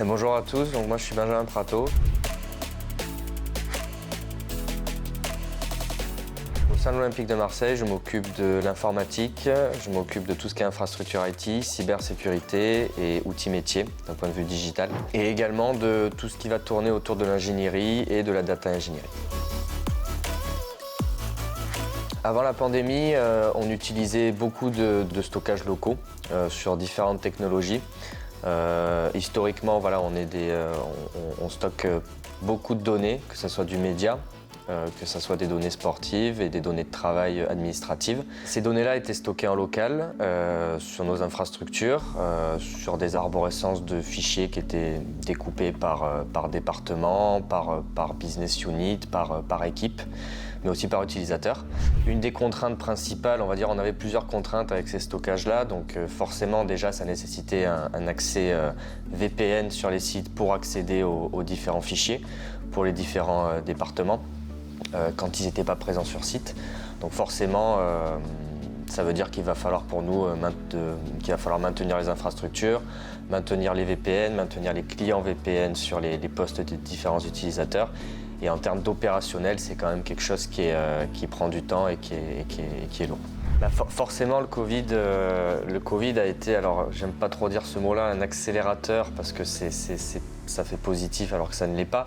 Et bonjour à tous, donc moi je suis Benjamin Prato. Au sein de l'Olympique de Marseille, je m'occupe de l'informatique, je m'occupe de tout ce qui est infrastructure IT, cybersécurité et outils métiers d'un point de vue digital. Et également de tout ce qui va tourner autour de l'ingénierie et de la data engineering. Avant la pandémie, on utilisait beaucoup de stockages locaux sur différentes technologies. Historiquement, voilà, on stocke beaucoup de données, que ce soit du média, que ce soit des données sportives et des données de travail administratives. Ces données-là étaient stockées en local, sur nos infrastructures, sur des arborescences de fichiers qui étaient découpés par département, par business unit, par équipe, mais aussi par utilisateur. Une des contraintes principales, on va dire, on avait plusieurs contraintes avec ces stockages-là, donc forcément déjà ça nécessitait un accès VPN sur les sites pour accéder aux différents fichiers, pour les différents départements, quand ils n'étaient pas présents sur site. Donc forcément, ça veut dire qu'il va falloir pour nous maintenir les infrastructures, maintenir les VPN, maintenir les clients VPN sur les postes des différents utilisateurs. Et en termes d'opérationnel, c'est quand même quelque chose qui prend du temps et qui est lourd. Forcément, le Covid a été, alors j'aime pas trop dire ce mot-là, un accélérateur parce que ça fait positif alors que ça ne l'est pas.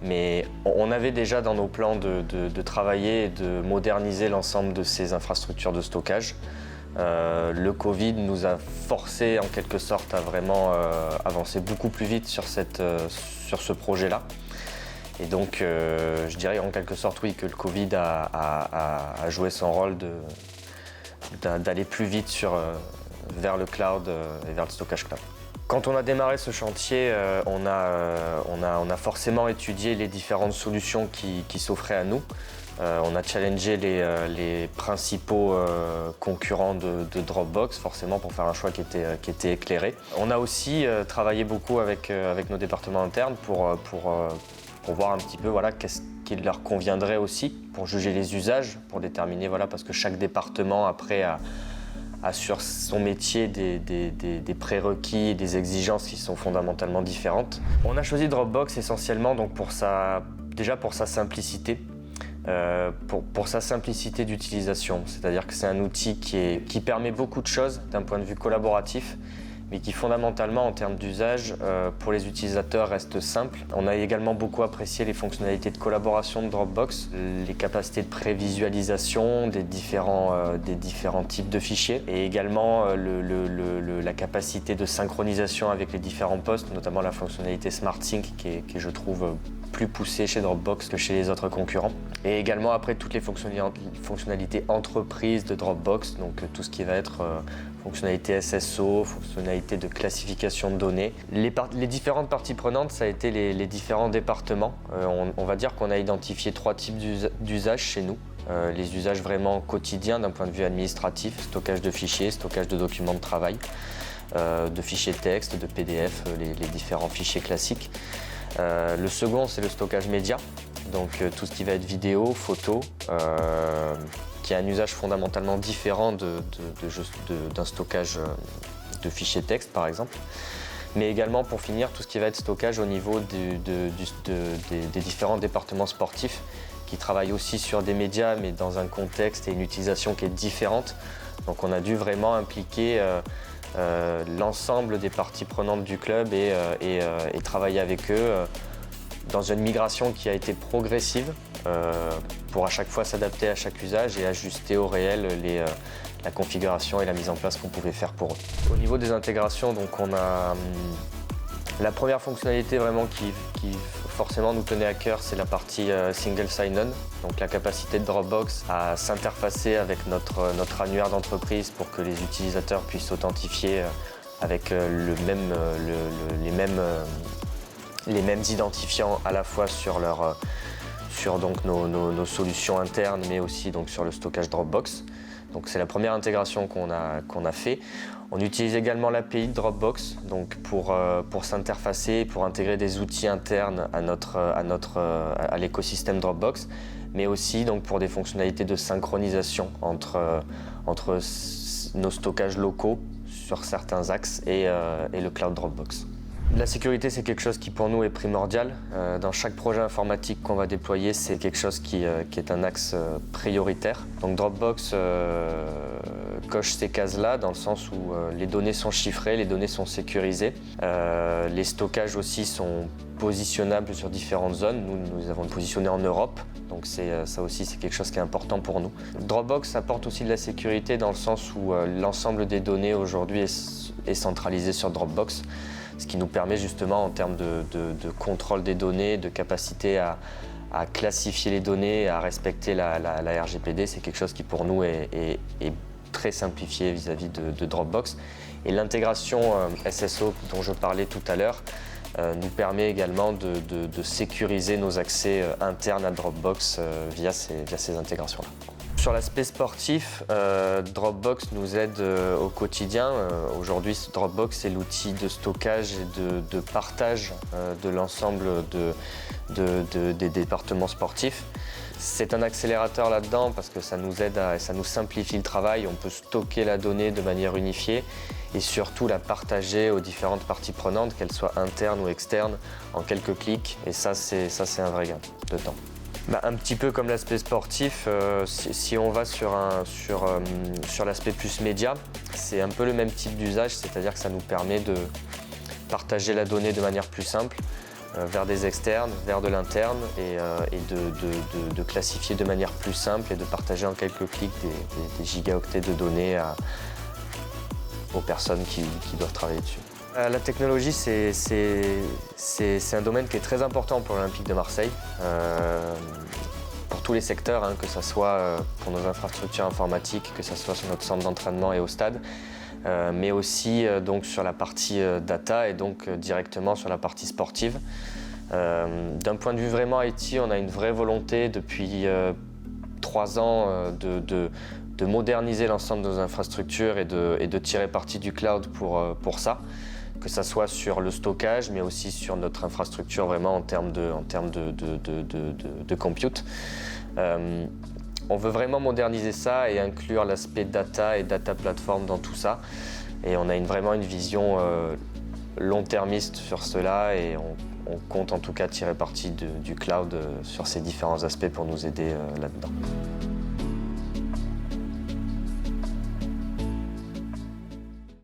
Mais on avait déjà dans nos plans de travailler et de moderniser l'ensemble de ces infrastructures de stockage. Le Covid nous a forcé en quelque sorte à vraiment avancer beaucoup plus vite sur ce projet-là. Et donc, je dirais en quelque sorte, oui, que le Covid a joué son rôle d'aller plus vite vers le cloud et vers le stockage cloud. Quand on a démarré ce chantier, on a forcément étudié les différentes solutions qui s'offraient à nous. On a challengé les principaux concurrents de Dropbox, forcément pour faire un choix qui était éclairé. On a aussi travaillé beaucoup avec nos départements internes pour voir un petit peu qu'est-ce qui leur conviendrait aussi, pour juger les usages, pour déterminer, parce que chaque département après a sur son métier des prérequis et des exigences qui sont fondamentalement différentes. On a choisi Dropbox essentiellement donc pour sa simplicité. Pour sa simplicité d'utilisation, c'est-à-dire que c'est un outil qui permet beaucoup de choses d'un point de vue collaboratif, mais qui fondamentalement en termes d'usage pour les utilisateurs reste simple. On a également beaucoup apprécié les fonctionnalités de collaboration de Dropbox, les capacités de prévisualisation des différents types de fichiers et également la capacité de synchronisation avec les différents postes, notamment la fonctionnalité SmartSync qui je trouve plus poussée chez Dropbox que chez les autres concurrents. Et également après toutes les fonctionnalités entreprises de Dropbox, donc tout ce qui va être fonctionnalité SSO, fonctionnalité de classification de données. Les différentes parties prenantes, ça a été les différents départements. On va dire qu'on a identifié 3 types d'usages chez nous. Les usages vraiment quotidiens d'un point de vue administratif, stockage de fichiers, stockage de documents de travail, de fichiers texte, de PDF, les différents fichiers classiques. Le second, c'est le stockage média, donc tout ce qui va être vidéo, photo, qui a un usage fondamentalement différent d'un stockage de fichiers texte par exemple, mais également pour finir tout ce qui va être stockage au niveau des différents départements sportifs qui travaillent aussi sur des médias mais dans un contexte et une utilisation qui est différente. Donc on a dû vraiment impliquer l'ensemble des parties prenantes du club et travailler avec eux dans une migration qui a été progressive pour à chaque fois s'adapter à chaque usage et ajuster au réel la configuration et la mise en place qu'on pouvait faire pour eux. Au niveau des intégrations, donc on a la première fonctionnalité vraiment qui forcément nous tenait à cœur, c'est la partie single sign-on, donc la capacité de Dropbox à s'interfacer avec notre annuaire d'entreprise pour que les utilisateurs puissent s'authentifier avec les mêmes identifiants à la fois sur donc nos solutions internes, mais aussi donc sur le stockage Dropbox. Donc c'est la première intégration qu'on a fait. On utilise également l'API de Dropbox donc pour s'interfacer, pour intégrer des outils internes à l'écosystème Dropbox, mais aussi donc pour des fonctionnalités de synchronisation entre nos stockages locaux sur certains axes et le cloud Dropbox. La sécurité, c'est quelque chose qui pour nous est primordial. Dans chaque projet informatique qu'on va déployer, c'est quelque chose qui est un axe prioritaire. Donc Dropbox coche ces cases-là dans le sens où les données sont chiffrées, les données sont sécurisées. Les stockages aussi sont positionnables sur différentes zones. Nous avons positionné en Europe, donc ça aussi c'est quelque chose qui est important pour nous. Dropbox apporte aussi de la sécurité dans le sens où l'ensemble des données aujourd'hui est centralisé sur Dropbox. Ce qui nous permet justement en termes de contrôle des données, de capacité à classifier les données, à respecter la RGPD, c'est quelque chose qui pour nous est très simplifié vis-à-vis de Dropbox. Et l'intégration SSO dont je parlais tout à l'heure nous permet également de sécuriser nos accès internes à Dropbox via ces intégrations-là. Sur l'aspect sportif, Dropbox nous aide au quotidien. Aujourd'hui, Dropbox est l'outil de stockage et de partage de l'ensemble des départements sportifs. C'est un accélérateur là-dedans parce que ça nous aide et ça nous simplifie le travail. On peut stocker la donnée de manière unifiée et surtout la partager aux différentes parties prenantes, qu'elles soient internes ou externes, en quelques clics. Et ça, c'est un vrai gain de temps. Un petit peu comme l'aspect sportif, si on va sur l'aspect plus média, c'est un peu le même type d'usage, c'est-à-dire que ça nous permet de partager la donnée de manière plus simple vers des externes, vers de l'interne et de classifier de manière plus simple et de partager en quelques clics des gigaoctets de données aux personnes qui doivent travailler dessus. La technologie, c'est un domaine qui est très important pour l'Olympique de Marseille, pour tous les secteurs, que ce soit pour nos infrastructures informatiques, que ce soit sur notre centre d'entraînement et au stade, mais aussi donc sur la partie data et donc directement sur la partie sportive. D'un point de vue vraiment IT, on a une vraie volonté depuis 3 ans de moderniser l'ensemble de nos infrastructures et de tirer parti du cloud pour ça. Que ce soit sur le stockage, mais aussi sur notre infrastructure vraiment en termes de compute. On veut vraiment moderniser ça et inclure l'aspect data et data platform dans tout ça. Et on a vraiment une vision long-termiste sur cela et on compte en tout cas tirer parti du cloud sur ces différents aspects pour nous aider là-dedans.